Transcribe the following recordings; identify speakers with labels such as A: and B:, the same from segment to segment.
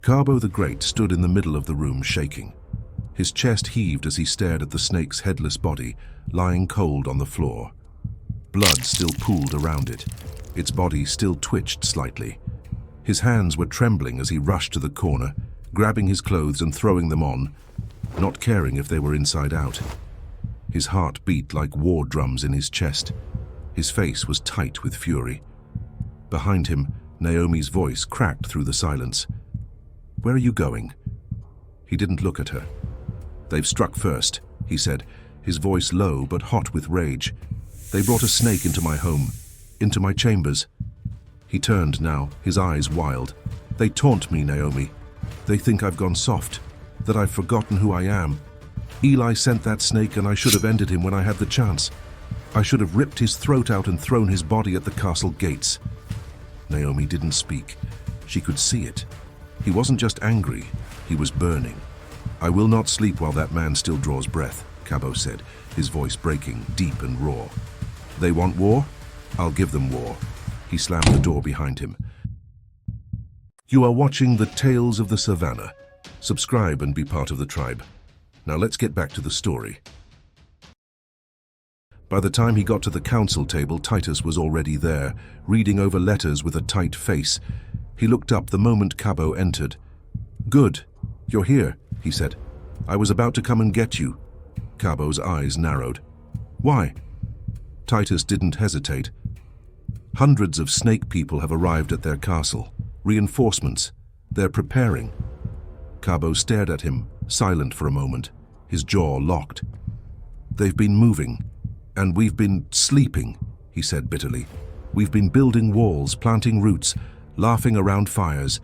A: Cabo the Great stood in the middle of the room, shaking. His chest heaved as he stared at the snake's headless body, lying cold on the floor. Blood still pooled around it. Its body still twitched slightly. His hands were trembling as he rushed to the corner, grabbing his clothes and throwing them on, not caring if they were inside out. His heart beat like war drums in his chest. His face was tight with fury. Behind him, Naomi's voice cracked through the silence. "Where are you going?" He didn't look at her. "They've struck first," he said, his voice low but hot with rage. "They brought a snake into my home, into my chambers." He turned now, his eyes wild. "They taunt me, Naomi. They think I've gone soft, that I've forgotten who I am. Eli sent that snake and I should have ended him when I had the chance. I should have ripped his throat out and thrown his body at the castle gates." Naomi didn't speak. She could see it. He wasn't just angry, he was burning. "I will not sleep while that man still draws breath," Cabo said, his voice breaking, deep and raw. "They want war? I'll give them war." He slammed the door behind him. You are watching the Tales of the Savannah. Subscribe and be part of the tribe. Now let's get back to the story. By the time he got to the council table, Titus was already there, reading over letters with a tight face. He looked up the moment Cabo entered. "Good, you're here," he said. "I was about to come and get you." Cabo's eyes narrowed. "Why?" Titus didn't hesitate. "Hundreds of snake people have arrived at their castle. Reinforcements. They're preparing." Cabo stared at him, silent for a moment, his jaw locked. "They've been moving, and we've been sleeping," he said bitterly. "We've been building walls, planting roots, laughing around fires.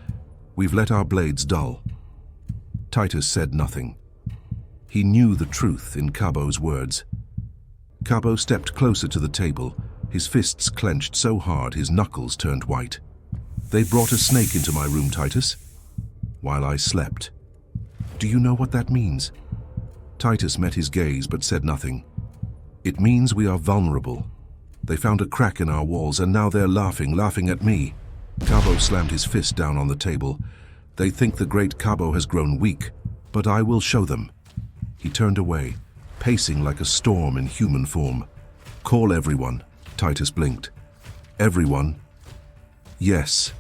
A: We've let our blades dull." Titus said nothing. He knew the truth in Cabo's words. Cabo stepped closer to the table, his fists clenched so hard his knuckles turned white. "They brought a snake into my room, Titus, while I slept. Do you know what that means?" Titus met his gaze but said nothing. "It means we are vulnerable. They found a crack in our walls and now they're laughing at me." Cabo slammed his fist down on the table. "They think the great Cabo has grown weak, but I will show them." He turned away, pacing like a storm in human form. "Call everyone," Titus blinked. "Everyone?" "Yes."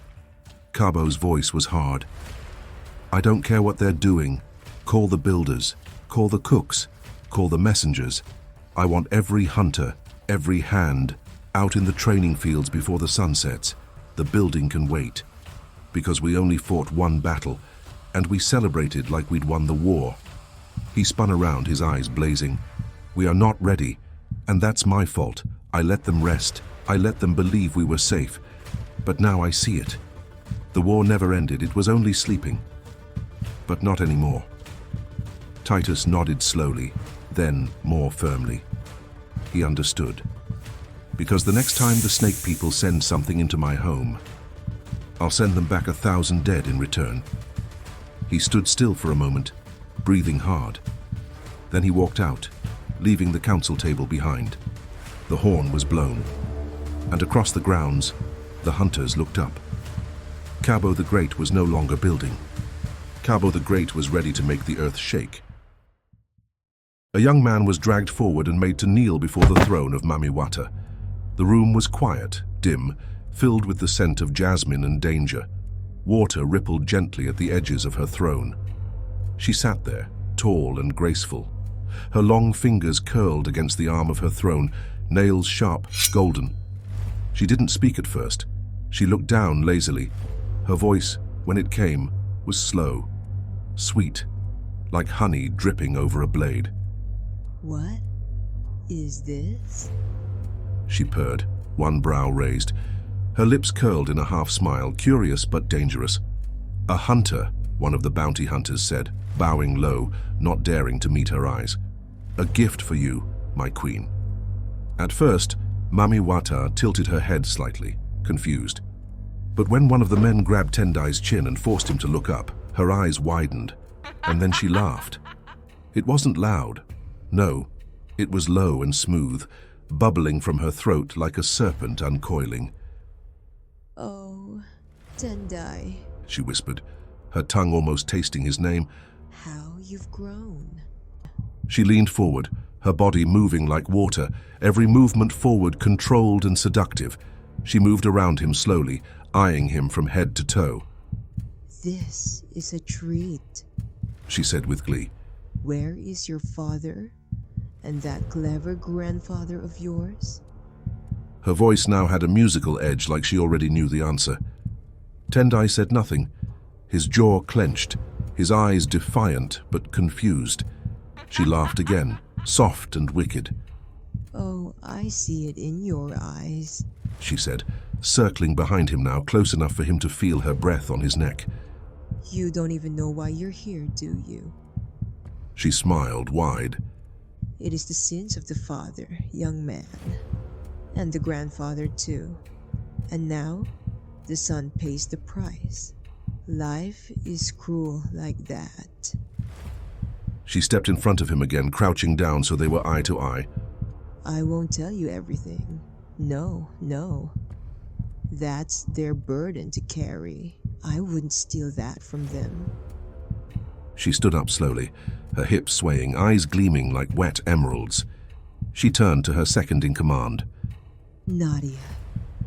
A: Cabo's voice was hard. "I don't care what they're doing. Call the builders, call the cooks, call the messengers. I want every hunter, every hand, out in the training fields before the sun sets. The building can wait. Because we only fought one battle, and we celebrated like we'd won the war." He spun around, his eyes blazing. "We are not ready, and that's my fault. I let them rest. I let them believe we were safe. But now I see it. The war never ended, it was only sleeping. But not anymore." Titus nodded slowly, then more firmly. He understood. "Because the next time the snake people send something into my home, I'll send them back 1,000 dead in return." He stood still for a moment, breathing hard. Then he walked out, leaving the council table behind. The horn was blown, and across the grounds, the hunters looked up. Cabo the Great was no longer building. Cabo the Great was ready to make the earth shake. A young man was dragged forward and made to kneel before the throne of Mami Wata. The room was quiet, dim, filled with the scent of jasmine and danger. Water rippled gently at the edges of her throne. She sat there, tall and graceful. Her long fingers curled against the arm of her throne, nails sharp, golden. She didn't speak at first. She looked down lazily. Her voice, when it came, was slow, sweet, like honey dripping over a blade.
B: "What is this?"
A: she purred, one brow raised. Her lips curled in a half-smile, curious but dangerous. "A hunter," one of the bounty hunters said, bowing low, not daring to meet her eyes. "A gift for you, my queen." At first, Mami Wata tilted her head slightly, confused. But when one of the men grabbed Tendai's chin and forced him to look up, her eyes widened, and then she laughed. It wasn't loud. No, it was low and smooth, bubbling from her throat like a serpent uncoiling.
B: "Oh, Tendai,"
A: she whispered, her tongue almost tasting his name.
B: How you've grown.
A: She leaned forward, her body moving like water, every movement forward controlled and seductive. She moved around him slowly, eyeing him from head to toe.
B: This is a treat,
A: she said with glee.
B: Where is your father? And that clever grandfather of yours?
A: Her voice now had a musical edge, like she already knew the answer. Tendai said nothing. His jaw clenched, his eyes defiant but confused. She laughed again, soft and wicked.
B: Oh, I see it in your eyes,
A: she said, circling behind him now, close enough for him to feel her breath on his neck.
B: You don't even know why you're here, do you?
A: She smiled wide.
B: It is the sins of the father, young man. And the grandfather too. And now, the son pays the price. Life is cruel like that.
A: She stepped in front of him again, crouching down so they were eye to eye.
B: I won't tell you everything. No, no. That's their burden to carry. I wouldn't steal that from them.
A: She stood up slowly, her hips swaying, eyes gleaming like wet emeralds. She turned to her second in command.
B: Nadia,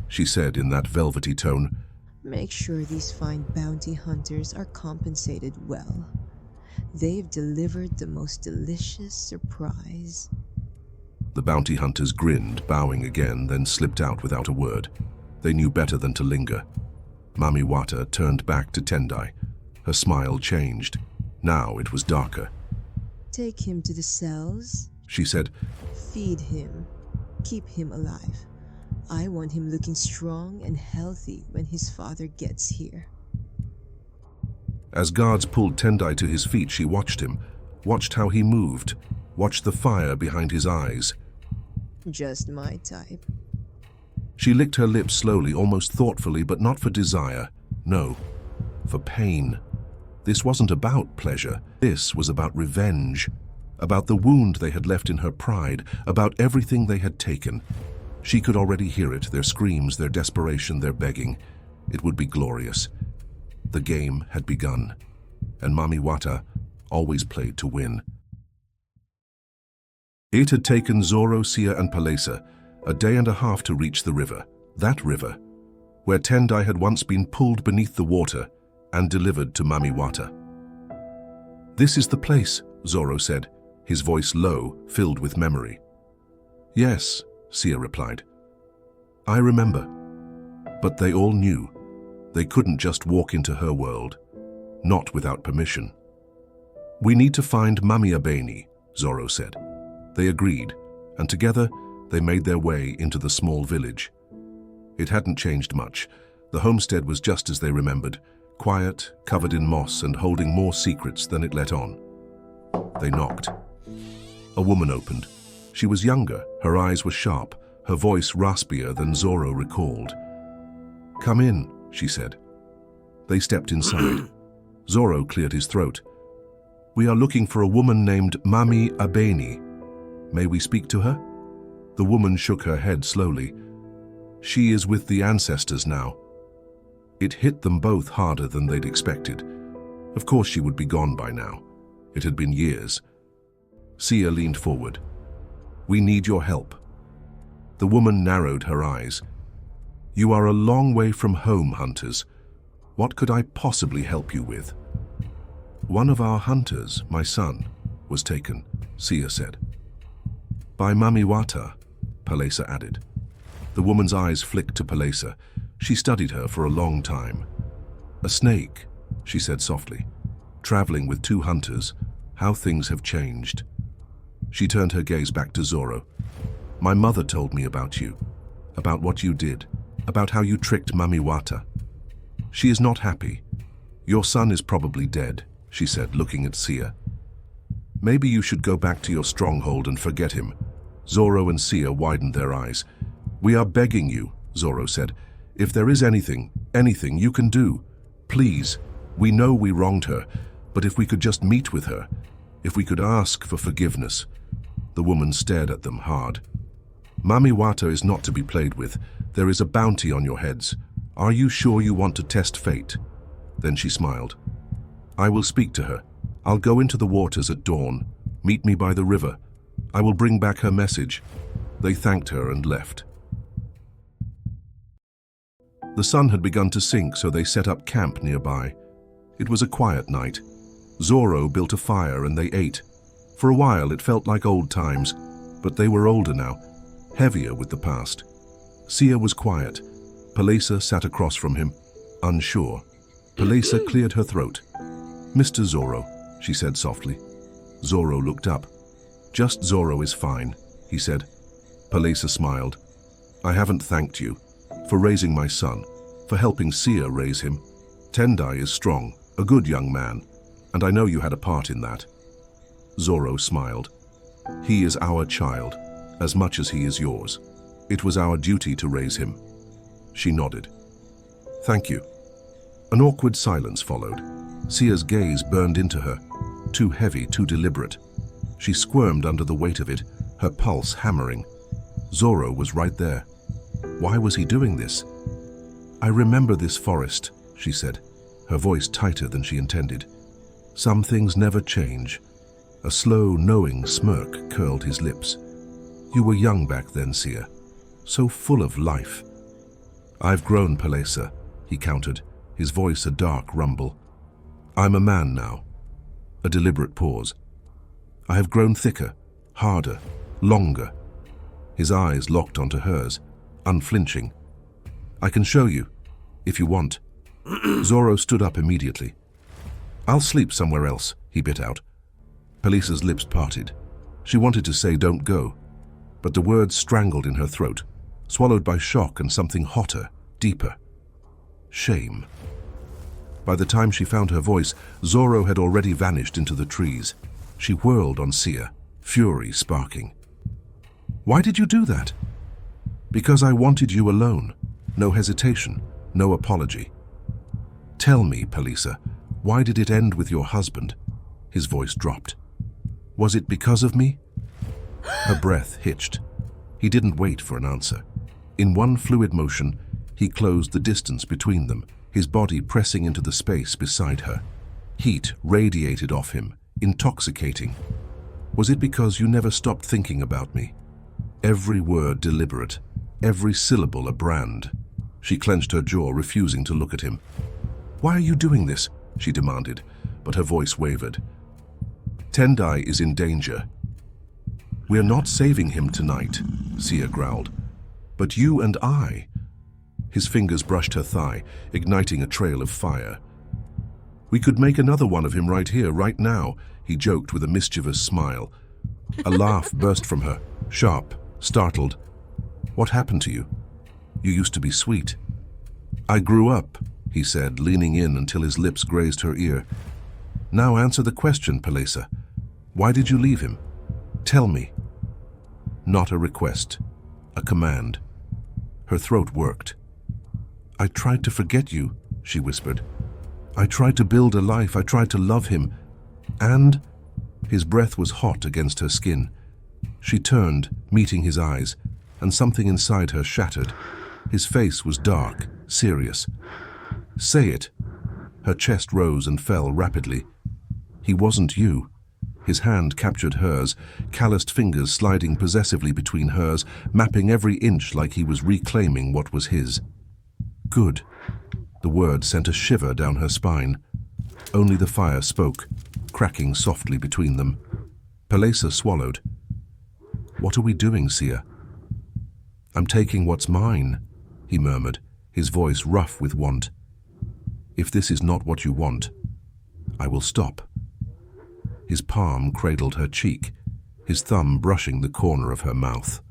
A: she said in that velvety tone.
B: Make sure these fine bounty hunters are compensated well. They've delivered the most delicious surprise.
A: The bounty hunters grinned, bowing again, then slipped out without a word. They knew better than to linger. Mami Wata turned back to Tendai. Her smile changed. Now it was darker.
B: Take him to the cells,
A: she said.
B: Feed him. Keep him alive. I want him looking strong and healthy when his father gets here.
A: As guards pulled Tendai to his feet, she watched him, watched how he moved, watched the fire behind his eyes.
B: Just my type.
A: She licked her lips slowly, almost thoughtfully, but not for desire. No, for pain. This wasn't about pleasure. This was about revenge, about the wound they had left in her pride, about everything they had taken. She could already hear it, their screams, their desperation, their begging. It would be glorious. The game had begun, and Mami Wata always played to win. It had taken Zoro, Sia and Palesa a day and a half to reach the river, that river, where Tendai had once been pulled beneath the water and delivered to Mami Wata. This is the place, Zoro said, his voice low, filled with memory. Yes, Sia replied. I remember. But they all knew. They couldn't just walk into her world, not without permission. We need to find Mami Abeni, Zoro said. They agreed, and together they made their way into the small village. It hadn't changed much. The homestead was just as they remembered, quiet, covered in moss and holding more secrets than it let on. They knocked. A woman opened. She was younger, her eyes were sharp, her voice raspier than Zoro recalled. Come in, she said. They stepped inside. Zoro cleared his throat. We are looking for a woman named Mami Abeni. May we speak to her? The woman shook her head slowly. She is with the ancestors now. It hit them both harder than they'd expected. Of course she would be gone by now. It had been years. Sia leaned forward. We need your help. The woman narrowed her eyes. You are a long way from home, hunters. What could I possibly help you with? One of our hunters, my son, was taken, Sia said. By Mami Wata, Palesa added. The woman's eyes flicked to Palesa. She studied her for a long time. A snake, she said softly. Traveling with two hunters, how things have changed. She turned her gaze back to Zoro. My mother told me about you, about what you did, about how you tricked Mami Wata. She is not happy. Your son is probably dead, she said, looking at Sia. Maybe you should go back to your stronghold and forget him. Zoro and Sia widened their eyes. We are begging you, Zoro said. If there is anything you can do, please. We know we wronged her, but if we could just meet with her, if we could ask for forgiveness. The woman stared at them hard. Mami Wata is not to be played with. There is a bounty on your heads. Are you sure you want to test fate? Then she smiled. I will speak to her. I'll go into the waters at dawn. Meet me by the river. I will bring back her message." They thanked her and left. The sun had begun to sink, so they set up camp nearby. It was a quiet night. Zoro built a fire and they ate. For a while it felt like old times, but they were older now, heavier with the past. Sia was quiet. Palesa sat across from him, unsure. Palesa cleared her throat. "Mr. Zoro," she said softly. Zoro looked up. "Just Zoro is fine," he said. Palesa smiled. "I haven't thanked you for raising my son, for helping Sia raise him. Tendai is strong, a good young man, and I know you had a part in that." Zoro smiled. "He is our child, as much as he is yours. It was our duty to raise him." She nodded. "Thank you." An awkward silence followed. Sia's gaze burned into her, too heavy, too deliberate. She squirmed under the weight of it, her pulse hammering. Zoro was right there. Why was he doing this? "I remember this forest," she said, her voice tighter than she intended. "Some things never change." A slow, knowing smirk curled his lips. "You were young back then, Sia, so full of life." "I've grown, Palesa," he countered, his voice a dark rumble. "I'm a man now." A deliberate pause. "I have grown thicker, harder, longer." His eyes locked onto hers, unflinching. "I can show you, if you want." Zoro stood up immediately. "I'll sleep somewhere else," he bit out. Palesa's lips parted. She wanted to say "don't go," but the words strangled in her throat, swallowed by shock and something hotter, deeper. Shame. By the time she found her voice, Zoro had already vanished into the trees. She whirled on Sia, fury sparking. "Why did you do that?" "Because I wanted you alone. No hesitation, no apology." "Tell me, Palesa, why did it end with your husband?" His voice dropped. "Was it because of me?" Her breath hitched. He didn't wait for an answer. In one fluid motion, he closed the distance between them, his body pressing into the space beside her. Heat radiated off him, intoxicating. "Was it because you never stopped thinking about me?" Every word deliberate, every syllable a brand. She clenched her jaw, refusing to look at him. "Why are you doing this?" she demanded, but her voice wavered. "Tendai is in danger." "We're not saving him tonight," Sia growled. "But you and I." His fingers brushed her thigh, igniting a trail of fire. "We could make another one of him right here, right now," he joked with a mischievous smile. A laugh burst from her, sharp, startled. "What happened to you? You used to be sweet." "I grew up," he said, leaning in until his lips grazed her ear. "Now answer the question, Palesa. Why did you leave him? Tell me." Not a request, a command. Her throat worked. "I tried to forget you," she whispered. "I tried to build a life, I tried to love him. And—" His breath was hot against her skin. She turned, meeting his eyes, and something inside her shattered. His face was dark, serious. "Say it." Her chest rose and fell rapidly. "He wasn't you." His hand captured hers, calloused fingers sliding possessively between hers, mapping every inch like he was reclaiming what was his. "Good." The word sent a shiver down her spine. Only the fire spoke, cracking softly between them. Palesa swallowed. "What are we doing, Sia?" "I'm taking what's mine," he murmured, his voice rough with want. "If this is not what you want, I will stop." His palm cradled her cheek, his thumb brushing the corner of her mouth.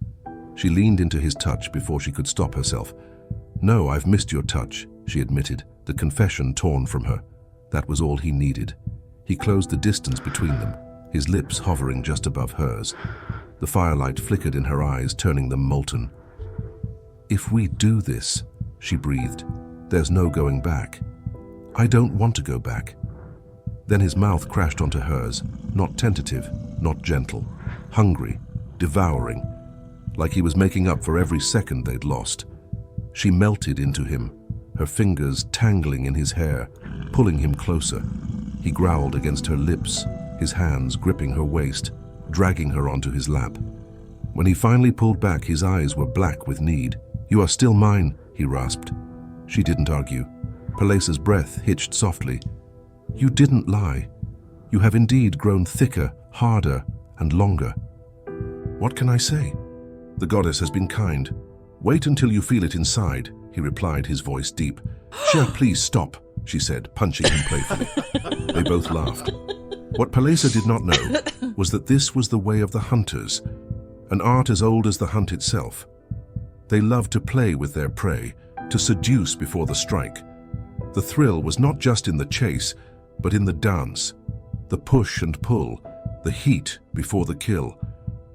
A: She leaned into his touch before she could stop herself. "No, I've missed your touch," she admitted, the confession torn from her. That was all he needed. He closed the distance between them, his lips hovering just above hers. The firelight flickered in her eyes, turning them molten. "If we do this," she breathed, "there's no going back." "I don't want to go back." Then his mouth crashed onto hers, not tentative, not gentle, hungry, devouring, like he was making up for every second they'd lost. She melted into him, her fingers tangling in his hair, pulling him closer. He growled against her lips, his hands gripping her waist, dragging her onto his lap. When he finally pulled back, his eyes were black with need. "You are still mine," he rasped. She didn't argue. Palesa's breath hitched softly. "You didn't lie. You have indeed grown thicker, harder, and longer." "What can I say? The goddess has been kind. Wait until you feel it inside," he replied, his voice deep. "Sia, please stop," she said, punching him playfully. They both laughed. What Palesa did not know was that this was the way of the hunters, an art as old as the hunt itself. They loved to play with their prey, to seduce before the strike. The thrill was not just in the chase, but in the dance, the push and pull, the heat before the kill.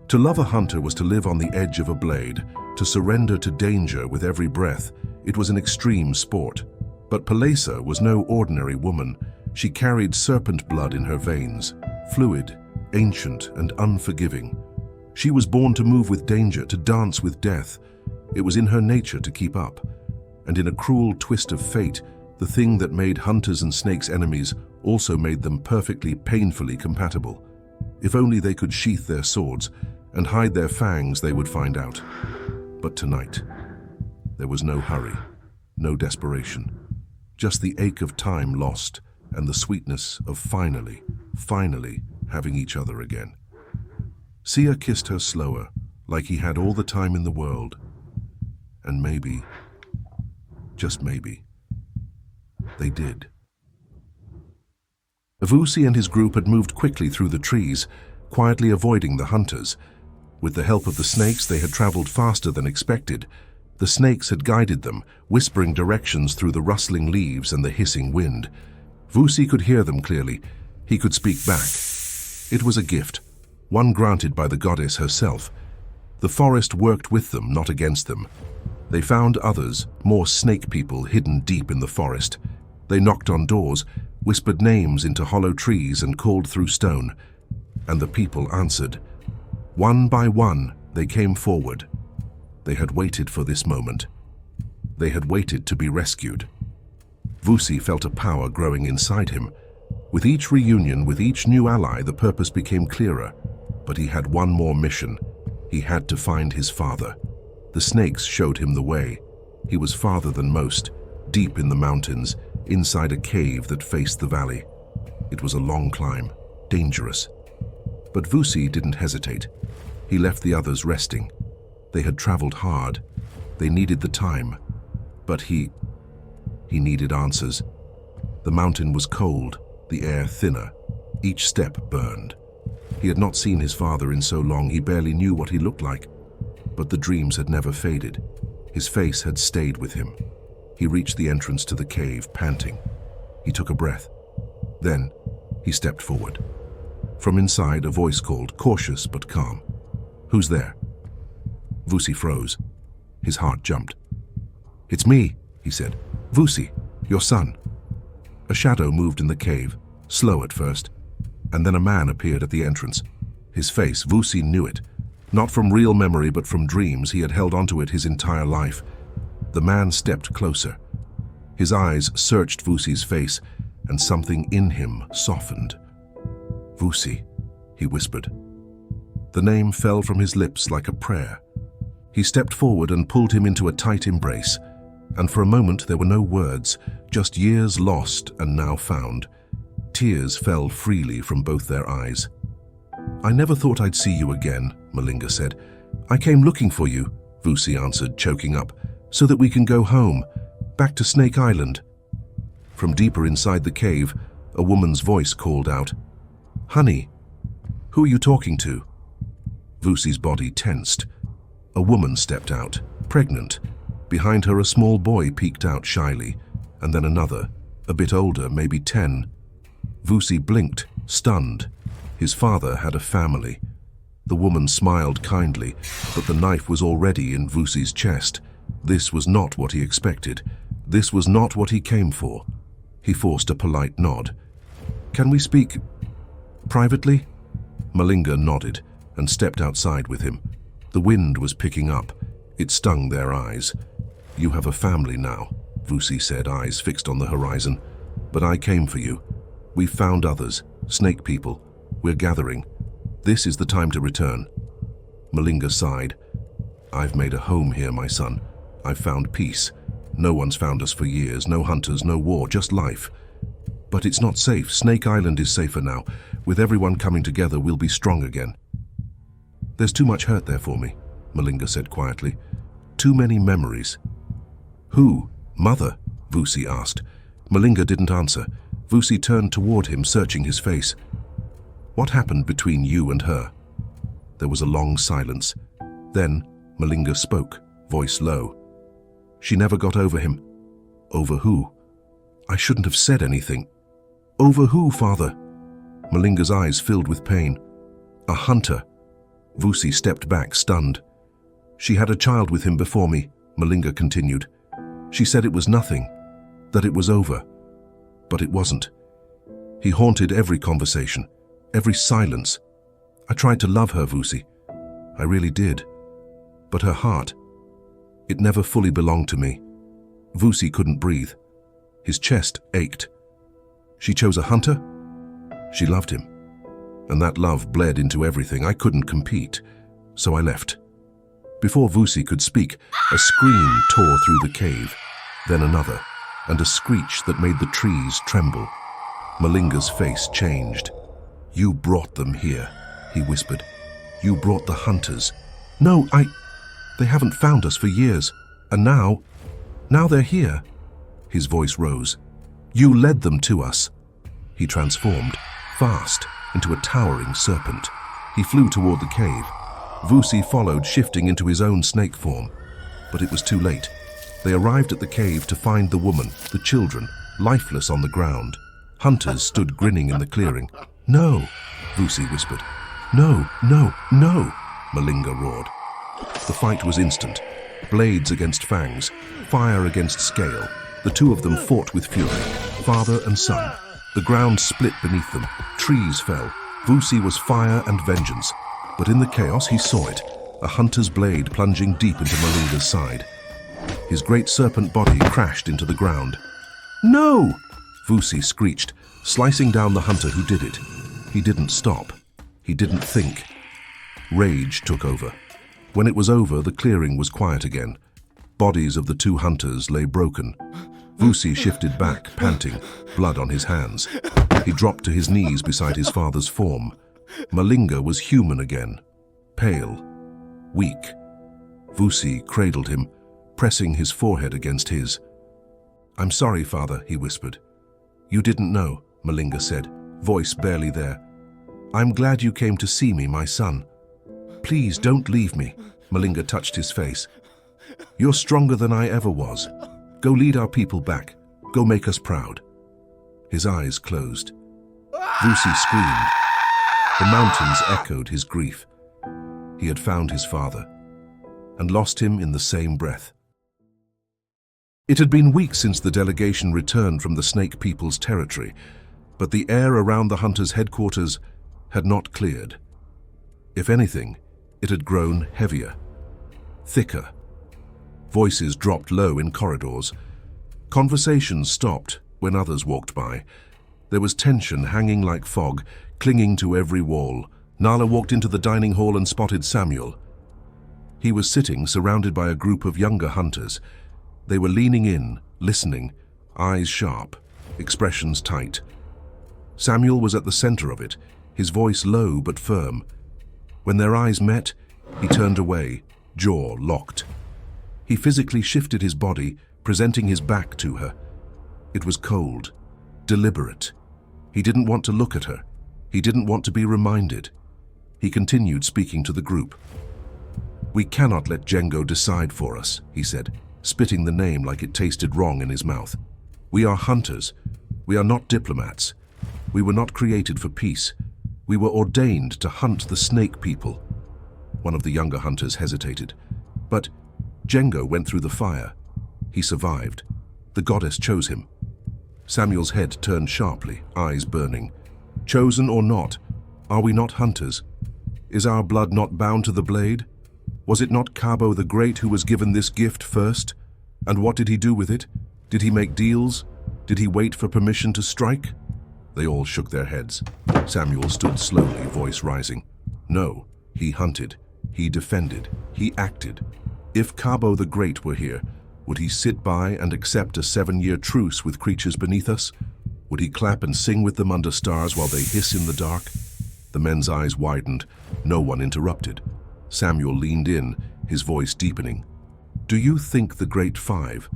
A: To love a hunter was to live on the edge of a blade, to surrender to danger with every breath. It was an extreme sport. But Palesa was no ordinary woman. She carried serpent blood in her veins, fluid, ancient, and unforgiving. She was born to move with danger, to dance with death. It was in her nature to keep up. And in a cruel twist of fate, the thing that made hunters and snakes enemies also made them perfectly, painfully compatible. If only they could sheath their swords and hide their fangs, they would find out. But tonight, there was no hurry, no desperation. Just the ache of time lost and the sweetness of finally having each other again. Sia kissed her slower, like he had all the time in the world. And maybe, just maybe, they did. Vusi and his group had moved quickly through the trees, quietly avoiding the hunters. With the help of the snakes, they had traveled faster than expected. The snakes had guided them, whispering directions through the rustling leaves and the hissing wind. Vusi could hear them clearly. He could speak back. It was a gift, one granted by the goddess herself. The forest worked with them, not against them. They found others, more snake people hidden deep in the forest. They knocked on doors, whispered names into hollow trees and called through stone. And the people answered. One by one, they came forward. They had waited for this moment. They had waited to be rescued. Vusi felt a power growing inside him. With each reunion, with each new ally, the purpose became clearer. But he had one more mission. He had to find his father. The snakes showed him the way. He was farther than most, deep in the mountains, inside a cave that faced the valley. It was a long climb, dangerous. But Vusi didn't hesitate. He left the others resting. They had traveled hard. They needed the time. But he needed answers. The mountain was cold, the air thinner. Each step burned. He had not seen his father in so long, he barely knew what he looked like. But the dreams had never faded. His face had stayed with him. He reached the entrance to the cave, panting. He took a breath. Then, he stepped forward. From inside, a voice called, cautious but calm. "Who's there?" Vusi froze. His heart jumped. "It's me," he said. "Vusi, your son." A shadow moved in the cave, slow at first, and then a man appeared at the entrance. His face, Vusi knew it. Not from real memory, but from dreams. He had held onto it his entire life. The man stepped closer. His eyes searched Vusi's face, and something in him softened. "Vusi," he whispered. The name fell from his lips like a prayer. He stepped forward and pulled him into a tight embrace. And for a moment there were no words, just years lost and now found. Tears fell freely from both their eyes. "I never thought I'd see you again," Malinga said. "I came looking for you," Vusi answered, choking up, "so that we can go home, back to Snake Island." From deeper inside the cave, a woman's voice called out, "Honey, who are you talking to?" Vusi's body tensed. A woman stepped out, pregnant. Behind her, a small boy peeked out shyly, and then another, a bit older, maybe 10. Vusi blinked, stunned. His father had a family. The woman smiled kindly, but the knife was already in Vusi's chest. This was not what he expected. This was not what he came for. He forced a polite nod. "Can we speak privately?" Malinga nodded and stepped outside with him. The wind was picking up. It stung their eyes. "You have a family now," Vusi said, eyes fixed on the horizon. "But I came for you. We've found others, snake people. We're gathering. This is the time to return. Malinga sighed. I've made a home here, my son. I've found peace. No one's found us for years, no hunters, no war, just life. But it's not safe. Snake Island is safer now. With everyone coming together, we'll be strong again. There's too much hurt there for me, Malinga said quietly. Too many memories. Who? Mother? Vusi asked. Malinga didn't answer. Vusi turned toward him, searching his face. What happened between you and her? There was a long silence. Then Malinga spoke, voice low. She never got over him. Over who? I shouldn't have said anything. Over who, father? Malinga's eyes filled with pain. A hunter. Vusi stepped back, stunned. She had a child with him before me, Malinga continued. She said it was nothing, that it was over. But it wasn't. He haunted every conversation, every silence. I tried to love her, Vusi. I really did. But her heart, it never fully belonged to me. Vusi couldn't breathe. His chest ached. She chose a hunter? She loved him. And that love bled into everything. I couldn't compete, so I left. Before Vusi could speak, a scream tore through the cave, then another, and a screech that made the trees tremble. Malinga's face changed. You brought them here, he whispered. You brought the hunters. No, They haven't found us for years. And now they're here. His voice rose. You led them to us. He transformed, fast, into a towering serpent. He flew toward the cave. Vusi followed, shifting into his own snake form. But it was too late. They arrived at the cave to find the woman, the children, lifeless on the ground. Hunters stood grinning in the clearing. No, Vusi whispered. No, no, no, Malinga roared. The fight was instant. Blades against fangs, fire against scale. The two of them fought with fury, father and son. The ground split beneath them. Trees fell. Vusi was fire and vengeance. But in the chaos he saw it, a hunter's blade plunging deep into Malinga's side. His great serpent body crashed into the ground. No! Vusi screeched, slicing down the hunter who did it. He didn't stop. He didn't think. Rage took over. When it was over, the clearing was quiet again. Bodies of the two hunters lay broken. Vusi shifted back, panting, blood on his hands. He dropped to his knees beside his father's form. Malinga was human again, pale, weak. Vusi cradled him, pressing his forehead against his. I'm sorry, father, he whispered. You didn't know, Malinga said, voice barely there. I'm glad you came to see me, my son. Please don't leave me, Malinga touched his face. You're stronger than I ever was. Go lead our people back. Go make us proud. His eyes closed. Vusi screamed. The mountains echoed his grief. He had found his father and lost him in the same breath. It had been weeks since the delegation returned from the Snake People's territory, but the air around the hunters' headquarters had not cleared. If anything, it had grown heavier, thicker. Voices dropped low in corridors. Conversations stopped when others walked by. There was tension hanging like fog, clinging to every wall. Nala walked into the dining hall and spotted Samuel. He was sitting, surrounded by a group of younger hunters. They were leaning in, listening, eyes sharp, expressions tight. Samuel was at the center of it, his voice low but firm. When their eyes met, he turned away, jaw locked. He physically shifted his body, presenting his back to her. It was cold, deliberate. He didn't want to look at her. He didn't want to be reminded. He continued speaking to the group. We cannot let Django decide for us, he said, spitting the name like it tasted wrong in his mouth. We are hunters. We are not diplomats. We were not created for peace. We were ordained to hunt the snake people. One of the younger hunters hesitated. But Django went through the fire. He survived. The goddess chose him. Samuel's head turned sharply, eyes burning. Chosen or not, are we not hunters? Is our blood not bound to the blade? Was it not Cabo the Great who was given this gift first? And what did he do with it? Did he make deals? Did he wait for permission to strike? They all shook their heads. Samuel stood slowly, voice rising. No, he hunted. He defended. He acted. If Cabo the Great were here, would he sit by and accept a 7-year truce with creatures beneath us? Would he clap and sing with them under stars while they hiss in the dark? The men's eyes widened. No one interrupted. Samuel leaned in, his voice deepening. Do you think the Great Five,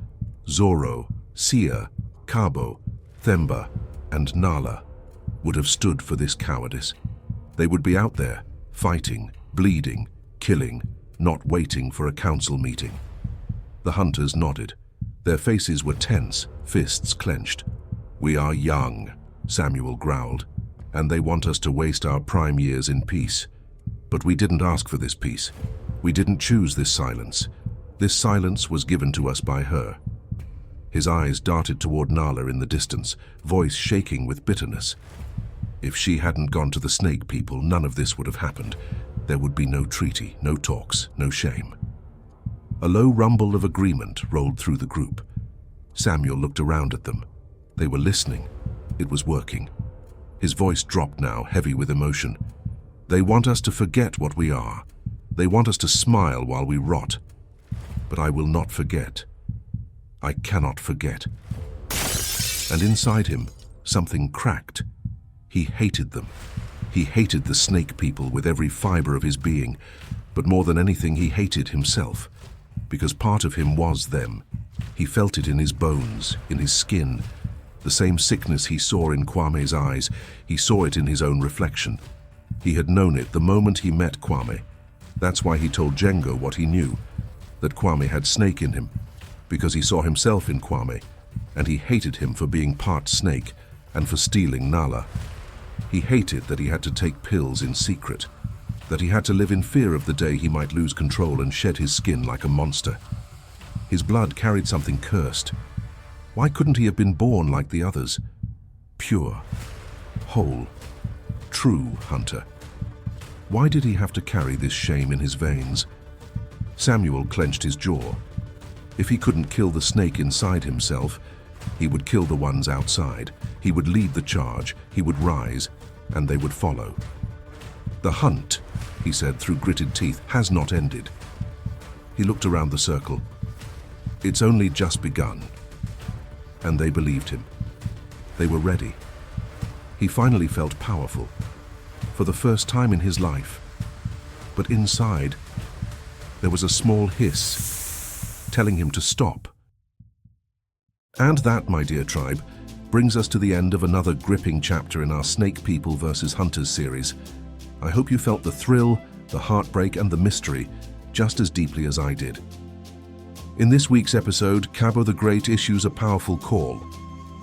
A: Zoro, Sia, Cabo, Themba, and Nala, would have stood for this cowardice? They would be out there, fighting, bleeding, killing, not waiting for a council meeting. The hunters nodded. Their faces were tense, fists clenched. We are young, Samuel growled, and they want us to waste our prime years in peace. But we didn't ask for this peace. We didn't choose this silence. This silence was given to us by her. His eyes darted toward Nala in the distance, voice shaking with bitterness. If she hadn't gone to the snake people, none of this would have happened. There would be no treaty, no talks, no shame. A low rumble of agreement rolled through the group. Samuel looked around at them. They were listening. It was working. His voice dropped now, heavy with emotion. They want us to forget what we are. They want us to smile while we rot. But I will not forget. I cannot forget. And inside him, something cracked. He hated them. He hated the snake people with every fiber of his being. But more than anything, he hated himself. Because part of him was them. He felt it in his bones, in his skin. The same sickness he saw in Kwame's eyes, he saw it in his own reflection. He had known it the moment he met Kwame. That's why he told Jengo what he knew, that Kwame had snake in him, because he saw himself in Kwame, and he hated him for being part snake and for stealing Nala. He hated that he had to take pills in secret, that he had to live in fear of the day he might lose control and shed his skin like a monster. His blood carried something cursed. Why couldn't he have been born like the others? Pure, whole, true hunter. Why did he have to carry this shame in his veins? Samuel clenched his jaw. If he couldn't kill the snake inside himself, he would kill the ones outside. He would lead the charge, he would rise, and they would follow. The hunt, he said through gritted teeth, has not ended. He looked around the circle. It's only just begun. And they believed him. They were ready. He finally felt powerful, for the first time in his life. But inside, there was a small hiss, telling him to stop. And that, my dear tribe, brings us to the end of another gripping chapter in our Snake People vs. Hunters series. I hope you felt the thrill, the heartbreak, and the mystery just as deeply as I did. In this week's episode, Cabo the Great issues a powerful call.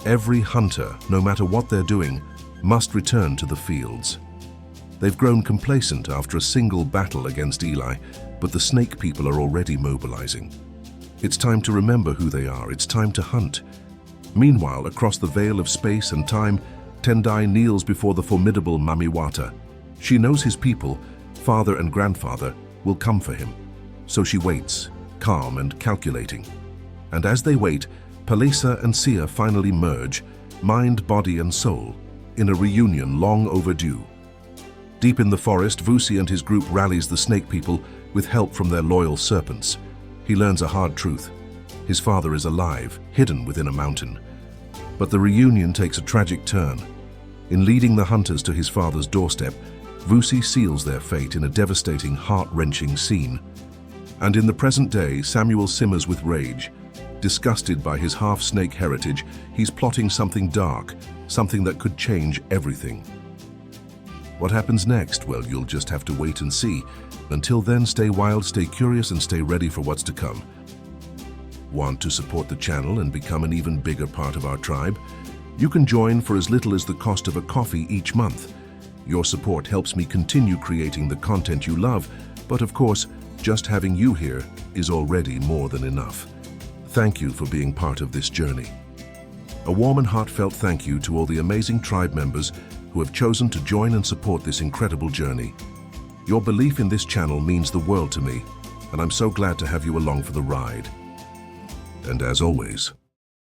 A: Every hunter, no matter what they're doing, must return to the fields. They've grown complacent after a single battle against Eli, but the snake people are already mobilizing. It's time to remember who they are. It's time to hunt. Meanwhile, across the veil of space and time, Tendai kneels before the formidable Mami Wata. She knows his people, father and grandfather, will come for him. So she waits, calm and calculating. And as they wait, Palesa and Sia finally merge, mind, body and soul, in a reunion long overdue. Deep in the forest, Vusi and his group rallies the snake people with help from their loyal serpents. He learns a hard truth. His father is alive, hidden within a mountain. But the reunion takes a tragic turn. In leading the hunters to his father's doorstep, Vusi seals their fate in a devastating, heart-wrenching scene. And in the present day, Samuel simmers with rage. Disgusted by his half-snake heritage, he's plotting something dark, something that could change everything. What happens next? Well, you'll just have to wait and see. Until then, stay wild, stay curious, and stay ready for what's to come. Want to support the channel and become an even bigger part of our tribe? You can join for as little as the cost of a coffee each month. Your support helps me continue creating the content you love, but of course, just having you here is already more than enough. Thank you for being part of this journey. A warm and heartfelt thank you to all the amazing tribe members who have chosen to join and support this incredible journey. Your belief in this channel means the world to me, and I'm so glad to have you along for the ride. And as always,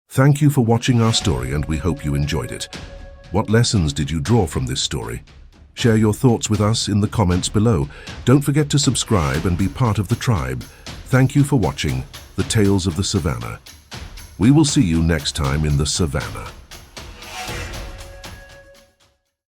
A: thank you for watching our story, and we hope you enjoyed it. What lessons did you draw from this story? Share your thoughts with us in the comments below. Don't forget to subscribe and be part of the tribe. Thank you for watching The Tales of the Savannah. We will see you next time in the Savannah.